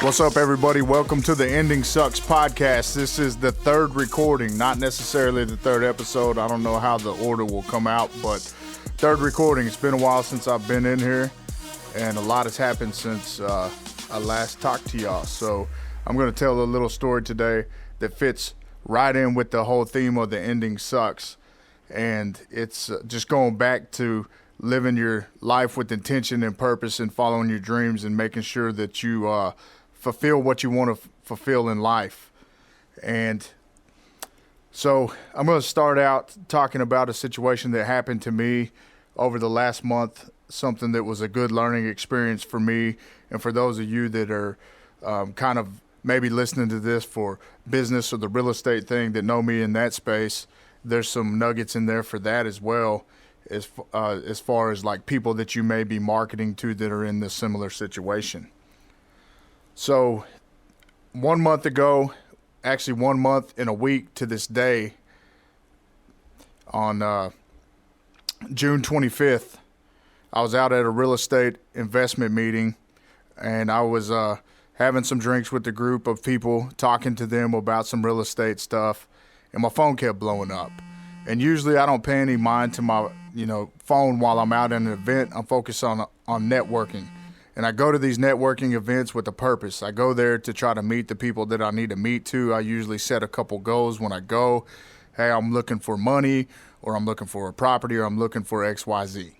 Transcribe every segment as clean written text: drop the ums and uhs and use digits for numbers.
What's up, everybody? Welcome to the Ending Sucks podcast. This is the third recording, not necessarily the third episode. I don't know how the order will come out, but third recording. It's been a while since I've been in here, and a lot has happened since I last talked to y'all. So I'm going to tell a little story today that fits right in with the whole theme of the ending sucks. And it's just going back to living your life with intention and purpose and following your dreams and making sure that you fulfill what you want to fulfill in life. And so I'm going to start out talking about a situation that happened to me over the last month, something that was a good learning experience for me and for those of you that are kind of maybe listening to this for business or the real estate thing that know me in that space. There's some nuggets in there for that as well, as far as like people that you may be marketing to that are in this similar situation. So 1 month ago, actually 1 month and a week to this day, on June 25th, I was out at a real estate investment meeting, and I was having some drinks with a group of people, talking to them about some real estate stuff, and my phone kept blowing up. And usually I don't pay any mind to my phone while I'm out at an event. I'm focused on networking. And I go to these networking events with a purpose. I go there to try to meet the people that I need to meet to. I usually set a couple goals when I go. Hey, I'm looking for money, or I'm looking for a property, or I'm looking for XYZ.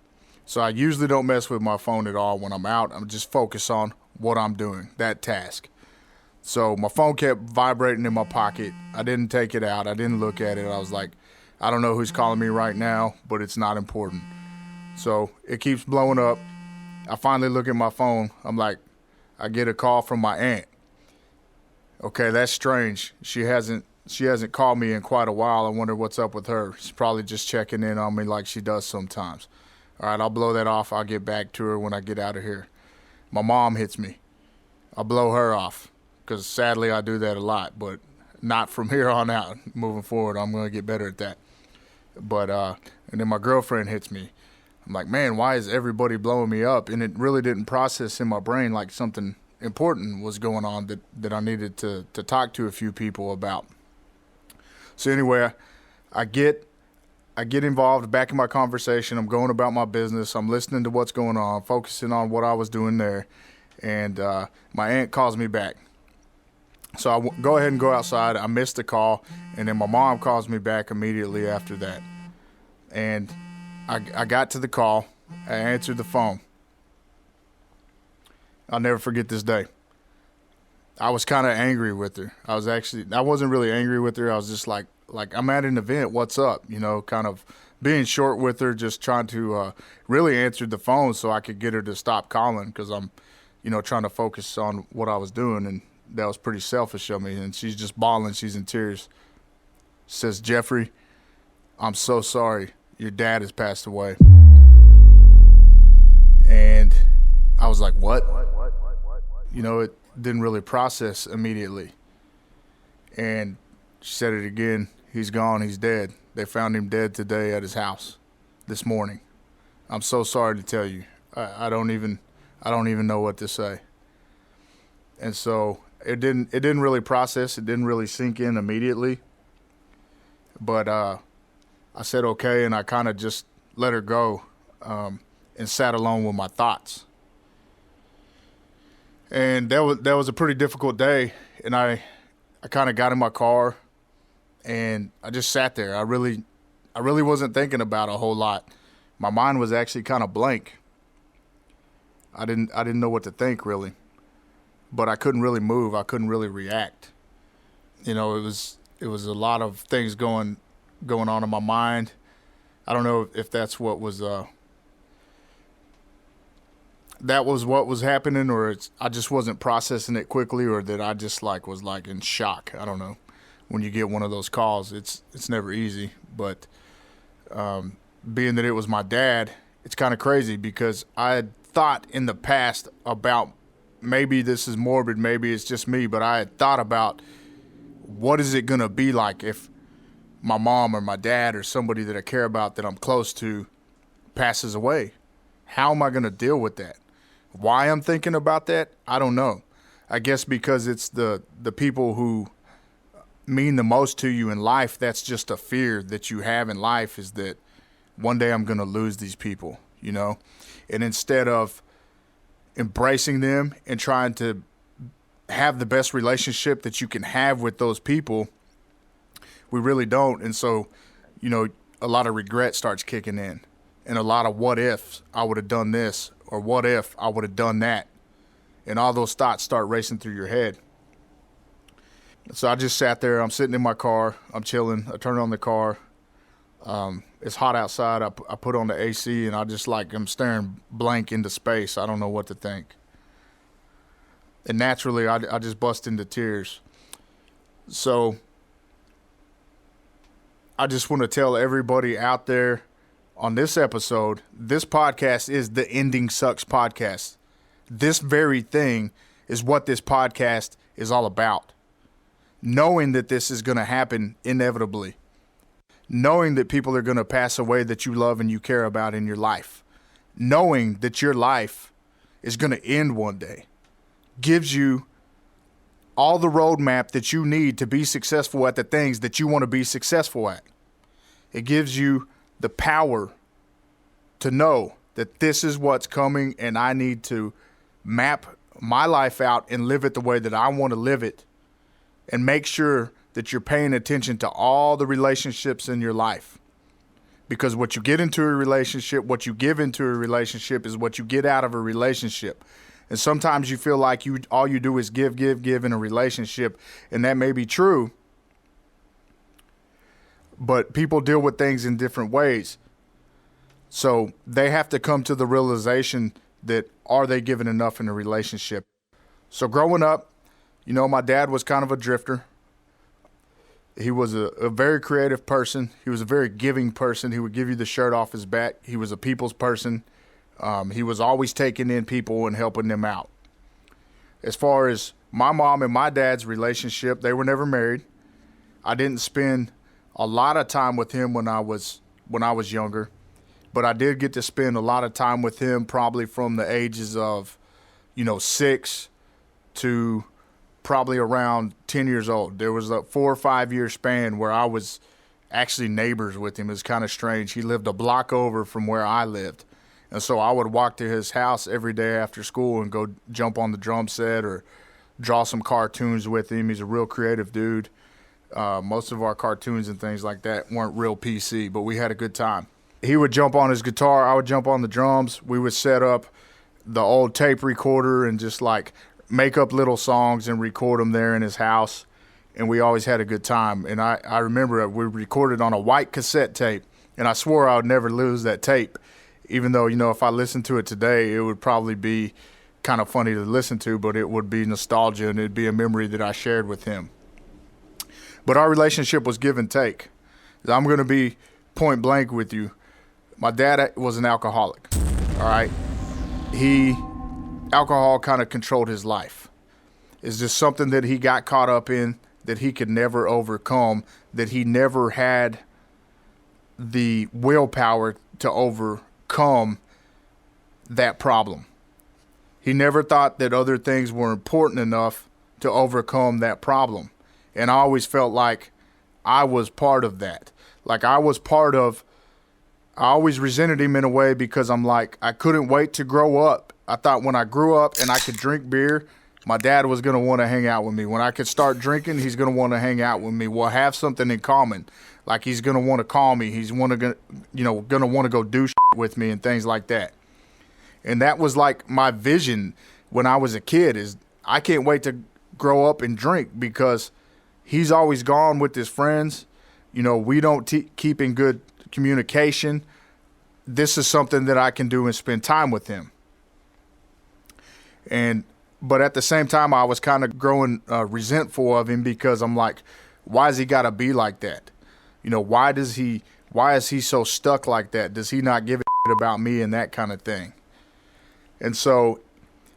So I usually don't mess with my phone at all when I'm out. I'm just focused on what I'm doing, that task. So my phone kept vibrating in my pocket. I didn't take it out. I didn't look at it. I was like, I don't know who's calling me right now, but it's not important. So it keeps blowing up. I finally look at my phone. I'm like, I get a call from my aunt. Okay, that's strange. She hasn't called me in quite a while. I wonder what's up with her. She's probably just checking in on me like she does sometimes. All right, I'll blow that off. I'll get back to her when I get out of here. My mom hits me. I'll blow her off because sadly I do that a lot, but not from here on out. Moving forward, I'm going to get better at that. But and then my girlfriend hits me. I'm like, man, why is everybody blowing me up? And it really didn't process in my brain like something important was going on that I needed to talk to a few people about. So anyway, I get involved back in my conversation. I'm going about my business. I'm listening to what's going on, focusing on what I was doing there. And my aunt calls me back. So I go ahead and go outside. I missed the call. And then my mom calls me back immediately after that. And I got to the call. I answered the phone. I'll never forget this day. I was kind of angry with her. I wasn't really angry with her. I was just like I'm at an event. What's up? Kind of being short with her, just trying to really answer the phone so I could get her to stop calling because I'm, trying to focus on what I was doing. And that was pretty selfish of me. And she's just bawling. She's in tears. She says, Jeffrey, I'm so sorry. Your dad has passed away. And I was like, what? It didn't really process immediately. And she said it again. He's gone. He's dead. They found him dead today at his house this morning. I'm so sorry to tell you. I don't even know what to say. And so it didn't really process. It didn't really sink in immediately. But I said okay, and I kind of just let her go and sat alone with my thoughts. And that was a pretty difficult day, and I kind of got in my car, and I just sat there. I really wasn't thinking about a whole lot. My mind was actually kind of blank. I didn't know what to think really, but I couldn't really move. I couldn't really react. It was a lot of things going on in my mind. I don't know if that's what was what was happening, or I just wasn't processing it quickly, or that I just was in shock. I don't know. When you get one of those calls, it's never easy. But being that it was my dad, it's kind of crazy because I had thought in the past about, maybe this is morbid, maybe it's just me, but I had thought about what is it going to be like if my mom or my dad or somebody that I care about that I'm close to passes away. How am I going to deal with that? Why I'm thinking about that, I don't know. I guess because it's the people who mean the most to you in life. That's just a fear that you have in life, is that one day I'm going to lose these people, you know? And instead of embracing them and trying to have the best relationship that you can have with those people, we really don't. And so, you know, a lot of regret starts kicking in, and a lot of what ifs. I would have done this, or what if I would have done that. And all those thoughts start racing through your head. So I just sat there. I'm sitting in my car. I'm chilling. I turn on the car. It's hot outside. I put on the AC, and I'm staring blank into space. I don't know what to think. And naturally, I just bust into tears. So I just want to tell everybody out there on this episode, this podcast is the Ending Sucks podcast. This very thing is what this podcast is all about. Knowing that this is going to happen inevitably. Knowing that people are going to pass away that you love and you care about in your life. Knowing that your life is going to end one day gives you all the roadmap that you need to be successful at the things that you want to be successful at. It gives you the power to know that this is what's coming, and I need to map my life out and live it the way that I want to live it, and make sure that you're paying attention to all the relationships in your life. Because what you get into a relationship, what you give into a relationship is what you get out of a relationship. And sometimes you feel like all you do is give in a relationship, and that may be true. But people deal with things in different ways. So they have to come to the realization that, are they giving enough in a relationship? So growing up, you know, my dad was kind of a drifter. He was a very creative person. He was a very giving person. He would give you the shirt off his back. He was a people's person. He was always taking in people and helping them out. As far as my mom and my dad's relationship, they were never married. I didn't spend a lot of time with him when I was younger, but I did get to spend a lot of time with him probably from the ages of, 6 to probably around 10 years old. There was a 4 or 5 year span where I was actually neighbors with him. It was kind of strange. He lived a block over from where I lived. And so I would walk to his house every day after school and go jump on the drum set or draw some cartoons with him. He's a real creative dude. Most of our cartoons and things like that weren't real PC, but we had a good time. He would jump on his guitar. I would jump on the drums. We would set up the old tape recorder and just make up little songs and record them there in his house. And we always had a good time. And I remember we recorded on a white cassette tape, and I swore I would never lose that tape. Even though, if I listened to it today, it would probably be kind of funny to listen to, but it would be nostalgia, and it'd be a memory that I shared with him. But our relationship was give and take. I'm going to be point blank with you. My dad was an alcoholic, all right? Alcohol kind of controlled his life. It's just something that he got caught up in that he could never overcome, that he never had the willpower to overcome that problem. He never thought that other things were important enough to overcome that problem. And I always felt like I was part of that. I always resented him in a way, because I couldn't wait to grow up. I thought when I grew up and I could drink beer, my dad was going to want to hang out with me. When I could start drinking, he's going to want to hang out with me. We'll have something in common. He's going to want to call me. He's going to want to go do shit with me and things like that. And that was my vision when I was a kid, is I can't wait to grow up and drink, because he's always gone with his friends. We don't keep in good communication. This is something that I can do and spend time with him. But at the same time, I was kind of growing resentful of him, because I'm like, why has he got to be like that? Why is he so stuck like that? Does he not give a shit about me and that kind of thing? And so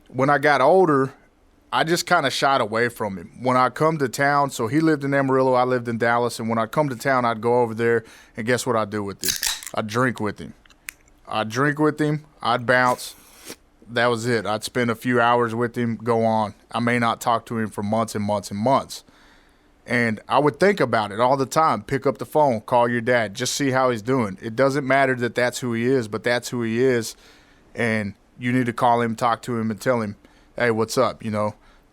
when I got older, I just kind of shied away from him. When I come to town, so he lived in Amarillo, I lived in Dallas, and when I come to town, I'd go over there, and guess what I'd do with him? I'd drink with him. I'd bounce. that was it. I'd spend a few hours with him, go on. I may not talk to him for months and months and months. And I would think about it all the time. Pick up the phone, call your dad, just see how he's doing. It doesn't matter that that's who he is, but that's who he is. And you need to call him, talk to him, and tell him, hey, what's up?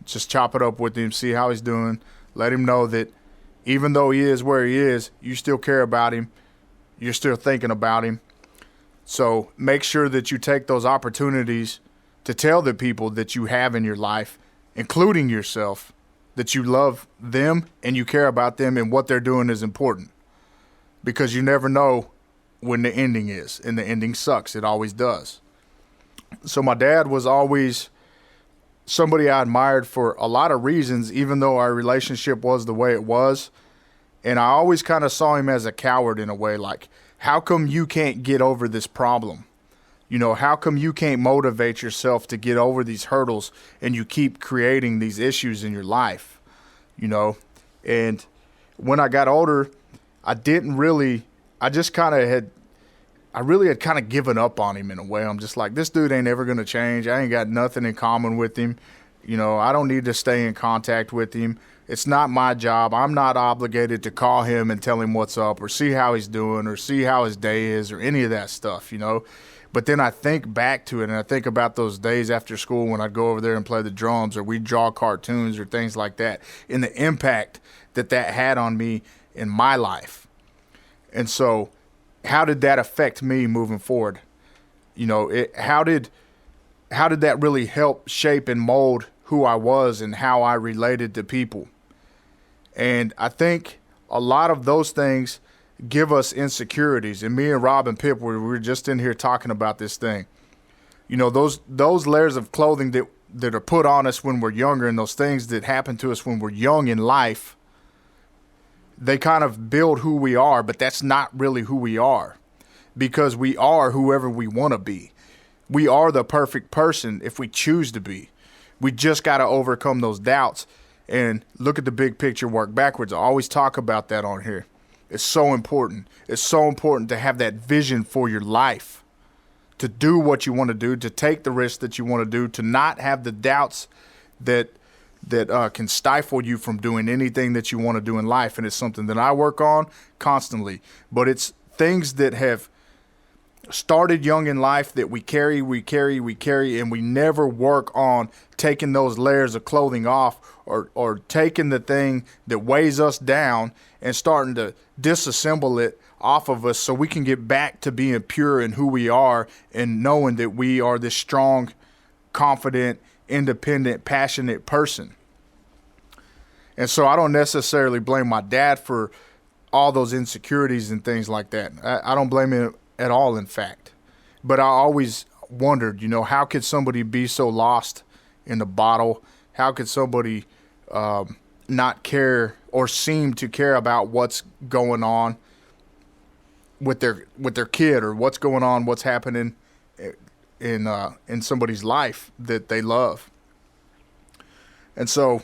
Just chop it up with him, see how he's doing. Let him know that even though he is where he is, you still care about him. You're still thinking about him. So make sure that you take those opportunities to tell the people that you have in your life, including yourself, that you love them and you care about them and what they're doing is important. Because you never know when the ending is, and the ending sucks. It always does. So my dad was always somebody I admired for a lot of reasons, even though our relationship was the way it was. And I always kind of saw him as a coward in a way, like, how come you can't get over this problem? How come you can't motivate yourself to get over these hurdles and you keep creating these issues in your life? And when I got older, I really had kind of given up on him in a way. I'm just like, this dude ain't ever going to change. I ain't got nothing in common with him. I don't need to stay in contact with him. It's not my job. I'm not obligated to call him and tell him what's up or see how he's doing or see how his day is or any of that stuff, But then I think back to it, and I think about those days after school when I'd go over there and play the drums, or we'd draw cartoons or things like that, and the impact that had on me in my life. And so how did that affect me moving forward? How did that really help shape and mold who I was and how I related to people? And I think a lot of those things give us insecurities. And me and Rob and Pip, we were just in here talking about this thing. Those layers of clothing that are put on us when we're younger, and those things that happen to us when we're young in life, they kind of build who we are, but that's not really who we are, because we are whoever we want to be. We are the perfect person if we choose to be. We just got to overcome those doubts and look at the big picture, work backwards. I always talk about that on here. It's so important. It's so important to have that vision for your life, to do what you want to do, to take the risks that you want to do, to not have the doubts that can stifle you from doing anything that you want to do in life. And it's something that I work on constantly. But it's things that have started young in life that we carry, and we never work on taking those layers of clothing off, or taking the thing that weighs us down and starting to disassemble it off of us so we can get back to being pure in who we are and knowing that we are this strong, confident, independent, passionate person. And so I don't necessarily blame my dad for all those insecurities and things like that. I don't blame him at all, in fact. But I always wondered, how could somebody be so lost in the bottle? How could somebody not care or seem to care about what's going on with their kid, or what's going on, what's happening in somebody's life that they love? And so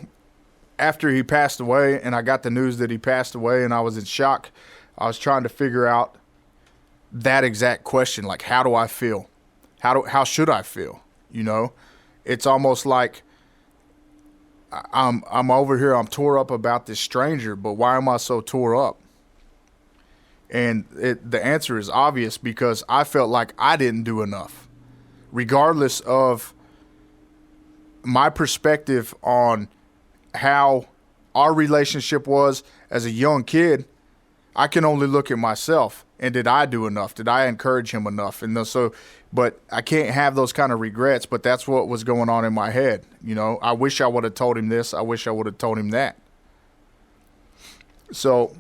after he passed away, and I got the news that he passed away, and I was in shock, I was trying to figure out that exact question, like, how do I feel? How should I feel? It's almost like I'm over here, I'm tore up about this stranger, but why am I so tore up? And the answer is obvious, because I felt like I didn't do enough. Regardless of my perspective on how our relationship was as a young kid, I can only look at myself. And did I do enough? Did I encourage him enough? But I can't have those kind of regrets, but that's what was going on in my head. I wish I would have told him this. I wish I would have told him that. So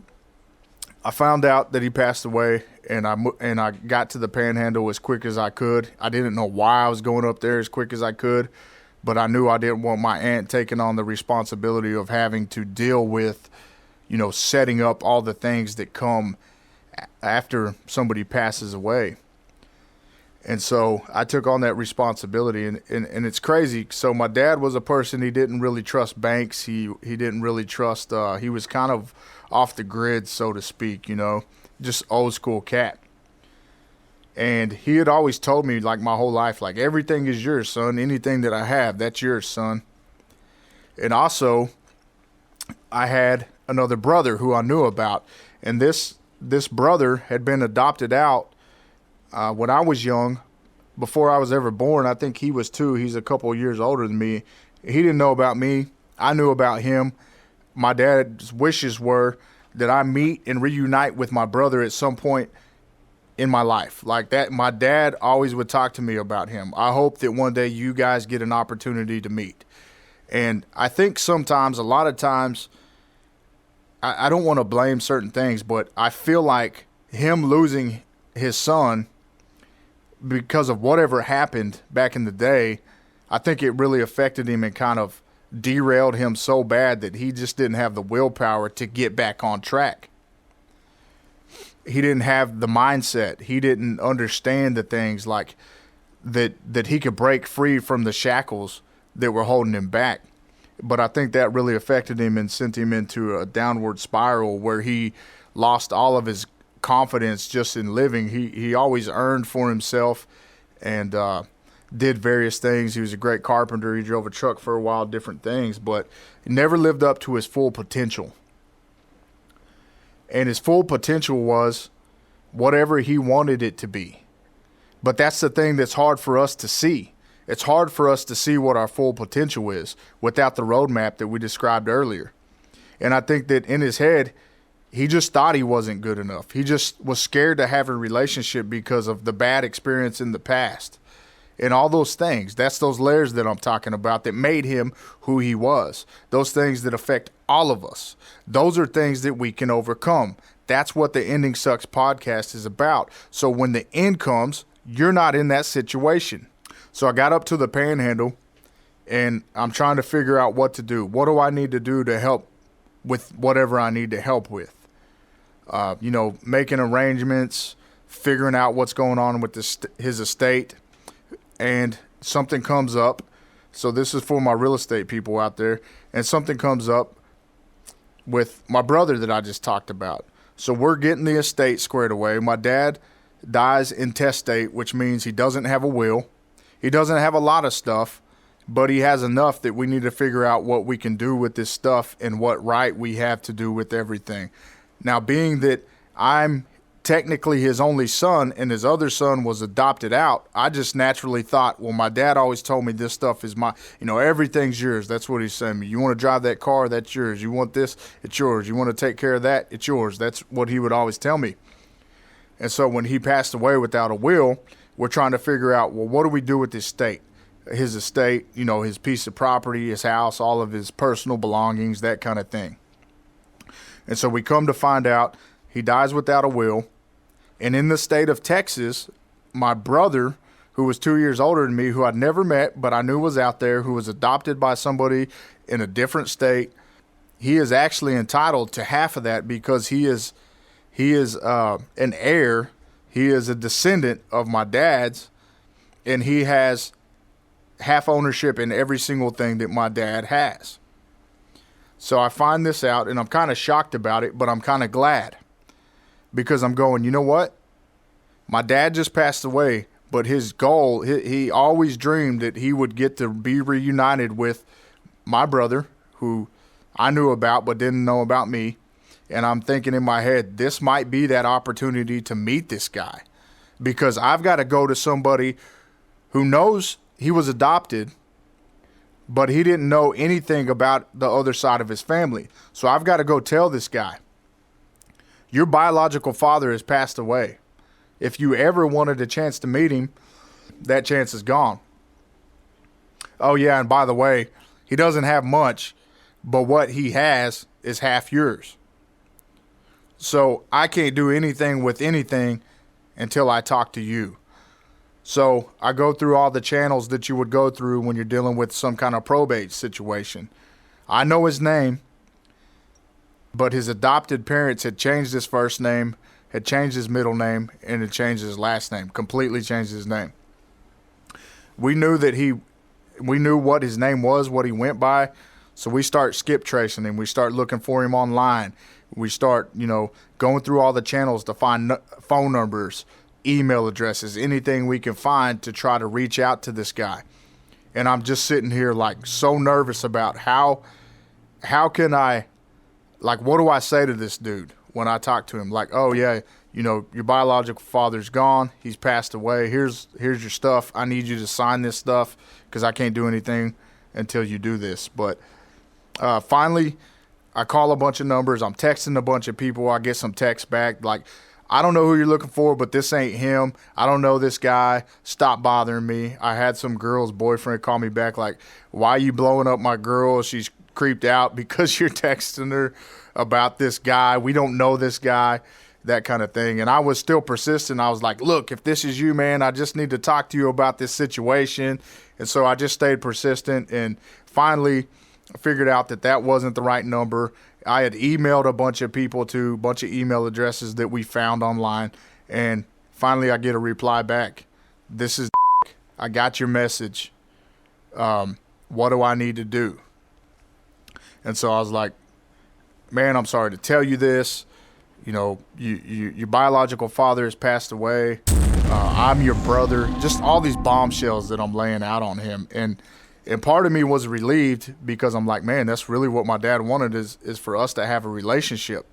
I found out that he passed away, and I got to the Panhandle as quick as I could. I didn't know why I was going up there as quick as I could, but I knew I didn't want my aunt taking on the responsibility of having to deal with, setting up all the things that come after somebody passes away. And so I took on that responsibility, and it's crazy. So my dad was a person, he didn't really trust banks. He didn't really trust, he was kind of off the grid, so to speak, just old school cat. And he had always told me, like, my whole life, like, everything is yours, son. Anything that I have, that's yours, son. And also, I had another brother who I knew about. And this brother had been adopted out when I was young, before I was ever born. I think he was 2. He's a couple of years older than me. He didn't know about me. I knew about him. My dad's wishes were that I meet and reunite with my brother at some point in my life. Like that, my dad always would talk to me about him. I hope that one day you guys get an opportunity to meet. And I think sometimes, a lot of times, I don't want to blame certain things, but I feel like him losing his son because of whatever happened back in the day, I think it really affected him and kind of derailed him so bad that he just didn't have the willpower to get back on track. He didn't have the mindset. He didn't understand the things like that he could break free from the shackles that were holding him back. But I think that really affected him and sent him into a downward spiral where he lost all of his confidence just in living. He always earned for himself and did various things. He was a great carpenter. He drove a truck for a while, different things, but he never lived up to his full potential. And his full potential was whatever he wanted it to be. But that's the thing that's hard for us to see. It's hard for us to see what our full potential is without the roadmap that we described earlier. And I think that in his head, he just thought he wasn't good enough. He just was scared to have a relationship because of the bad experience in the past. And all those things, that's those layers that I'm talking about that made him who he was. Those things that affect all of us. Those are things that we can overcome. That's what the Ending Sucks podcast is about. So when the end comes, you're not in that situation. So I got up to the Panhandle, and I'm trying to figure out what to do. What do I need to do to help with whatever I need to help with? Making arrangements, figuring out what's going on with his estate, and something comes up. So this is for my real estate people out there, and something comes up with my brother that I just talked about. So we're getting the estate squared away. My dad dies intestate, which means he doesn't have a will. He doesn't have a lot of stuff, but he has enough that we need to figure out what we can do with this stuff and what right we have to do with everything. Now, being that I'm technically his only son and his other son was adopted out, I just naturally thought, well, my dad always told me this stuff is my, everything's yours. That's what he's saying to me. You want to drive that car? That's yours. You want this? It's yours. You want to take care of that? It's yours. That's what he would always tell me. And so when he passed away without a will, we're trying to figure out, well, what do we do with his estate? His estate, his piece of property, his house, all of his personal belongings, that kind of thing. And so we come to find out he dies without a will. And in the state of Texas, my brother, who was 2 years older than me, who I'd never met, but I knew was out there, who was adopted by somebody in a different state, he is actually entitled to half of that because he is an heir. He is a descendant of my dad's, and he has half ownership in every single thing that my dad has. So I find this out, and I'm kind of shocked about it, but I'm kind of glad because I'm going, you know what? My dad just passed away, but his goal, he always dreamed that he would get to be reunited with my brother, who I knew about but didn't know about me. And I'm thinking in my head, this might be that opportunity to meet this guy because I've got to go to somebody who knows he was adopted, but he didn't know anything about the other side of his family. So I've got to go tell this guy, your biological father has passed away. If you ever wanted a chance to meet him, that chance is gone. Oh, yeah, and by the way, he doesn't have much, but what he has is half yours. So I can't do anything with anything until I talk to you. So I go through all the channels that you would go through when you're dealing with some kind of probate situation. I know his name, but his adopted parents had changed his first name, had changed his middle name, and had changed his last name, completely changed his name. We knew what his name was, what he went by, so we start skip tracing him. We start looking for him online. We start, going through all the channels to find phone numbers, email addresses, anything we can find to try to reach out to this guy. And I'm just sitting here like so nervous about how can I, like, what do I say to this dude when I talk to him? Like, oh yeah, you know, your biological father's gone. He's passed away. Here's your stuff. I need you to sign this stuff because I can't do anything until you do this. But finally, I call a bunch of numbers. I'm texting a bunch of people. I get some texts back like, I don't know who you're looking for, but this ain't him. I don't know this guy. Stop bothering me. I had some girl's boyfriend call me back like, why are you blowing up my girl? She's creeped out because you're texting her about this guy. We don't know this guy, that kind of thing. And I was still persistent. I was like, look, if this is you, man, I just need to talk to you about this situation. And so I just stayed persistent and finally figured out that wasn't the right number. I had emailed a bunch of people to a bunch of email addresses that we found online. And finally I get a reply back. This is I got your message. What do I need to do? And so I was like, man, I'm sorry to tell you this. You know, your biological father has passed away. I'm your brother. Just all these bombshells that I'm laying out on him. And part of me was relieved because I'm like, man, that's really what my dad wanted is for us to have a relationship.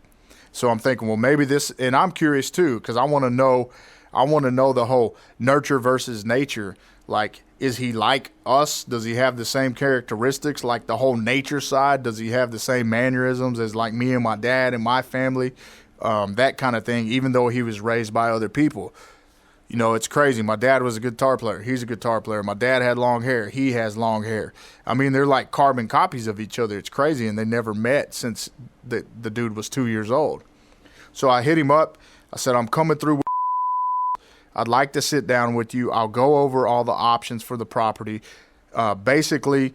So I'm thinking, well, maybe this, and I'm curious too, because I want to know the whole nurture versus nature. Like, is he like us? Does he have the same characteristics, like the whole nature side? Does he have the same mannerisms as like me and my dad and my family? That kind of thing, even though he was raised by other people. You know, it's crazy. My dad was a guitar player. He's a guitar player. My dad had long hair. He has long hair. I mean, they're like carbon copies of each other. It's crazy, and they never met since the dude was 2 years old. So I hit him up. I said, I'm coming through. I'd like to sit down with you. I'll go over all the options for the property. Basically,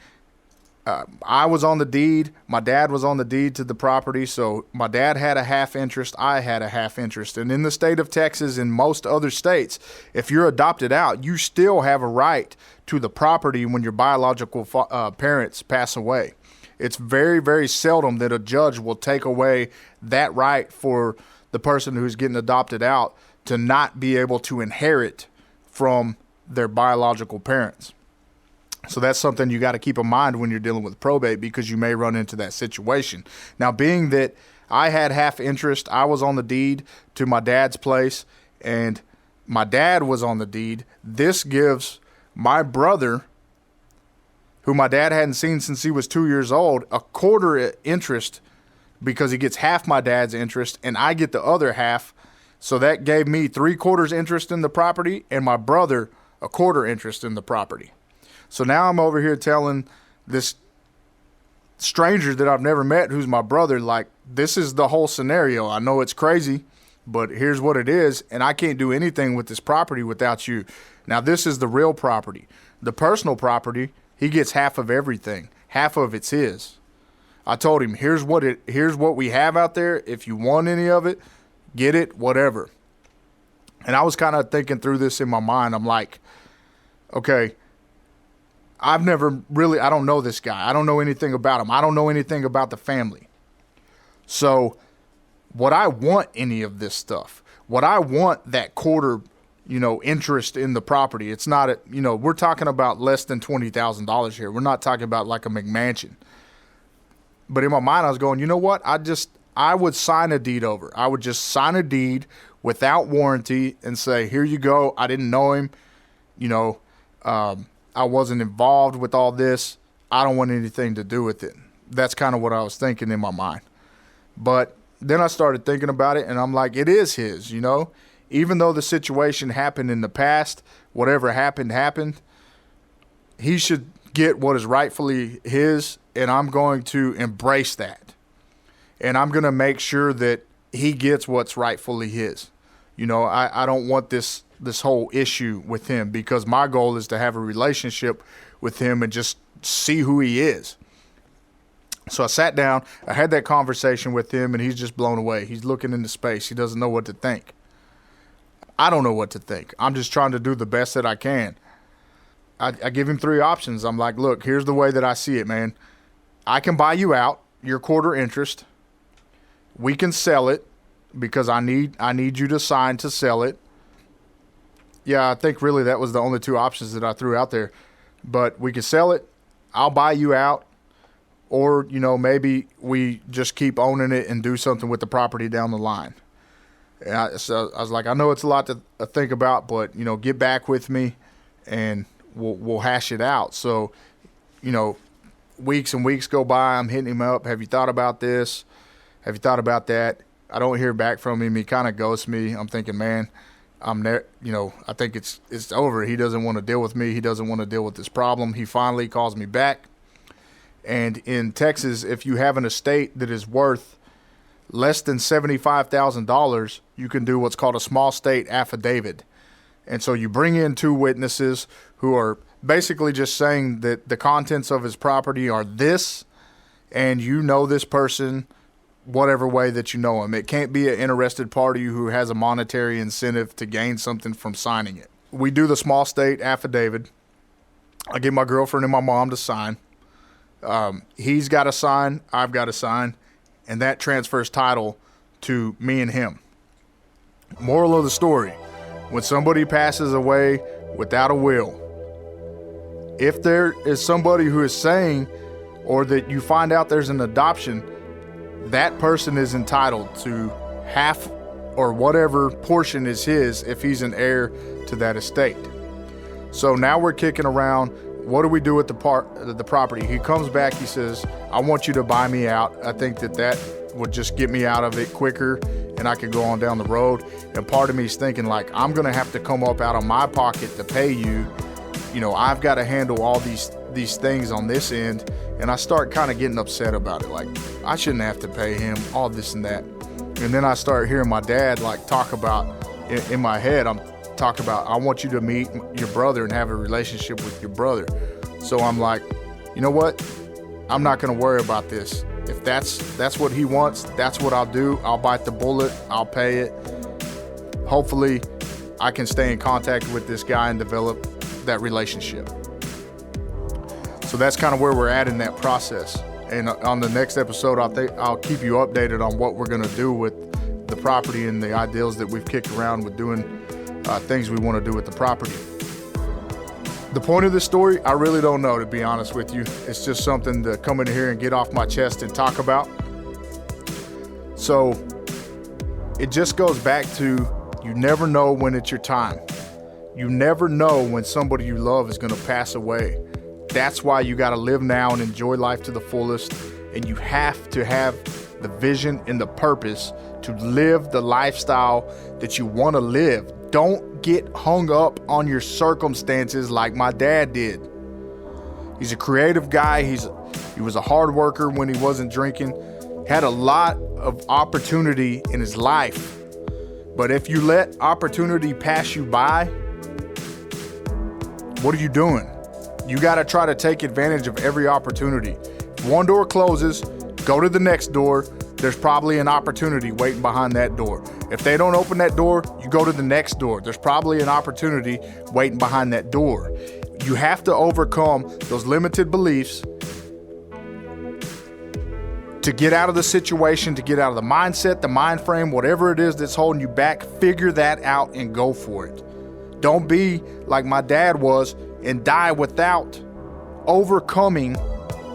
I was on the deed. My dad was on the deed to the property. So my dad had a half interest. I had a half interest. And in the state of Texas and most other states, if you're adopted out, you still have a right to the property when your biological parents pass away. It's very, very seldom that a judge will take away that right for the person who's getting adopted out to not be able to inherit from their biological parents. So that's something you got to keep in mind when you're dealing with probate because you may run into that situation. Now, being that I had half interest, I was on the deed to my dad's place and my dad was on the deed. This gives my brother, who my dad hadn't seen since he was 2 years old, a quarter interest because he gets half my dad's interest and I get the other half. So that gave me 3/4 interest in the property and my brother a quarter interest in the property. So now I'm over here telling this stranger that I've never met, who's my brother, like, this is the whole scenario. I know it's crazy, but here's what it is, and I can't do anything with this property without you. Now, this is the real property. The personal property, he gets half of everything. Half of it's his. I told him, here's what we have out there. If you want any of it, get it, whatever. And I was kind of thinking through this in my mind. I'm like, okay, I don't know this guy. I don't know anything about him. I don't know anything about the family. So would I want any of this stuff? Would I want that quarter, interest in the property? It's not, we're talking about less than $20,000 here. We're not talking about like a McMansion. But in my mind, I was going, you know what? I would sign a deed over. I would just sign a deed without warranty and say, here you go. I didn't know him. I wasn't involved with all this. I don't want anything to do with it. That's kind of what I was thinking in my mind. But then I started thinking about it, and I'm like, it is his, Even though the situation happened in the past, whatever happened, he should get what is rightfully his, and I'm going to embrace that. And I'm going to make sure that he gets what's rightfully his. I don't want this whole issue with him because my goal is to have a relationship with him and just see who he is. So I sat down, I had that conversation with him, and he's just blown away. He's looking into space. He doesn't know what to think. I don't know what to think. I'm just trying to do the best that I can. I give him 3 options. I'm like, look, here's the way that I see it, man. I can buy you out, your quarter interest. We can sell it because I need you to sign to sell it. Yeah, I think really that was the only two options that I threw out there. But we could sell it. I'll buy you out. Or, maybe we just keep owning it and do something with the property down the line. So I was like, I know it's a lot to think about, but, get back with me and we'll hash it out. So, weeks and weeks go by. I'm hitting him up. Have you thought about this? Have you thought about that? I don't hear back from him. He kind of ghosts me. I'm thinking, man, I think it's over. He doesn't want to deal with me. He doesn't want to deal with this problem. He finally calls me back. And in Texas, if you have an estate that is worth less than $75,000, you can do what's called a small state affidavit. And so you bring in two witnesses who are basically just saying that the contents of his property are this, and this person whatever way that you know him. It can't be an interested party who has a monetary incentive to gain something from signing it. We do the small state affidavit. I get my girlfriend and my mom to sign. He's got to sign, I've got to sign, and that transfers title to me and him. Moral of the story, when somebody passes away without a will, if there is somebody who is saying, or that you find out there's an adoption, that person is entitled to half or whatever portion is his if he's an heir to that estate. So now we're kicking around, what do we do with the property? He comes back, he says, I want you to buy me out. I think that would just get me out of it quicker and I could go on down the road. And part of me is thinking, like, I'm going to have to come up out of my pocket to pay you. I've got to handle all these things on this end. And I start kind of getting upset about it. Like, I shouldn't have to pay him, all this and that. And then I start hearing my dad, like, talk about, in my head, I'm talking about, I want you to meet your brother and have a relationship with your brother. So I'm like, you know what? I'm not going to worry about this. If that's what he wants, that's what I'll do. I'll bite the bullet. I'll pay it. Hopefully, I can stay in contact with this guy and develop that relationship. So that's kind of where we're at in that process. And on the next episode, I'll keep you updated on what we're going to do with the property and the ideals that we've kicked around with doing things we want to do with the property. The point of this story, I really don't know, to be honest with you. It's just something to come in here and get off my chest and talk about. So it just goes back to, you never know when it's your time. You never know when somebody you love is going to pass away. That's why you got to live now and enjoy life to the fullest. And you have to have the vision and the purpose to live the lifestyle that you want to live. Don't get hung up on your circumstances like my dad did. He's a creative guy. He was a hard worker when he wasn't drinking. Had a lot of opportunity in his life. But if you let opportunity pass you by, what are you doing? You got to try to take advantage of every opportunity. If one door closes, go to the next door. There's probably an opportunity waiting behind that door. If they don't open that door, you go to the next door. There's probably an opportunity waiting behind that door. You have to overcome those limited beliefs to get out of the situation, to get out of the mindset, the mind frame, whatever it is that's holding you back. Figure that out and go for it. Don't be like my dad was and die without overcoming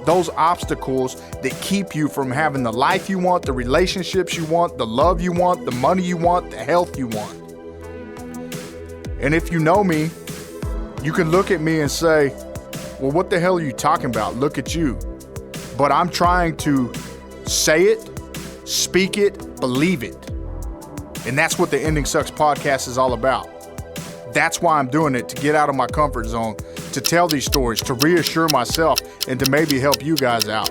those obstacles that keep you from having the life you want, the relationships you want, the love you want, the money you want, the health you want. And if you know me, you can look at me and say, well, what the hell are you talking about? Look at you. But I'm trying to say it, speak it, believe it. And that's what the Ending Sucks podcast is all about. That's why I'm doing it, to get out of my comfort zone, to tell these stories, to reassure myself, and to maybe help you guys out.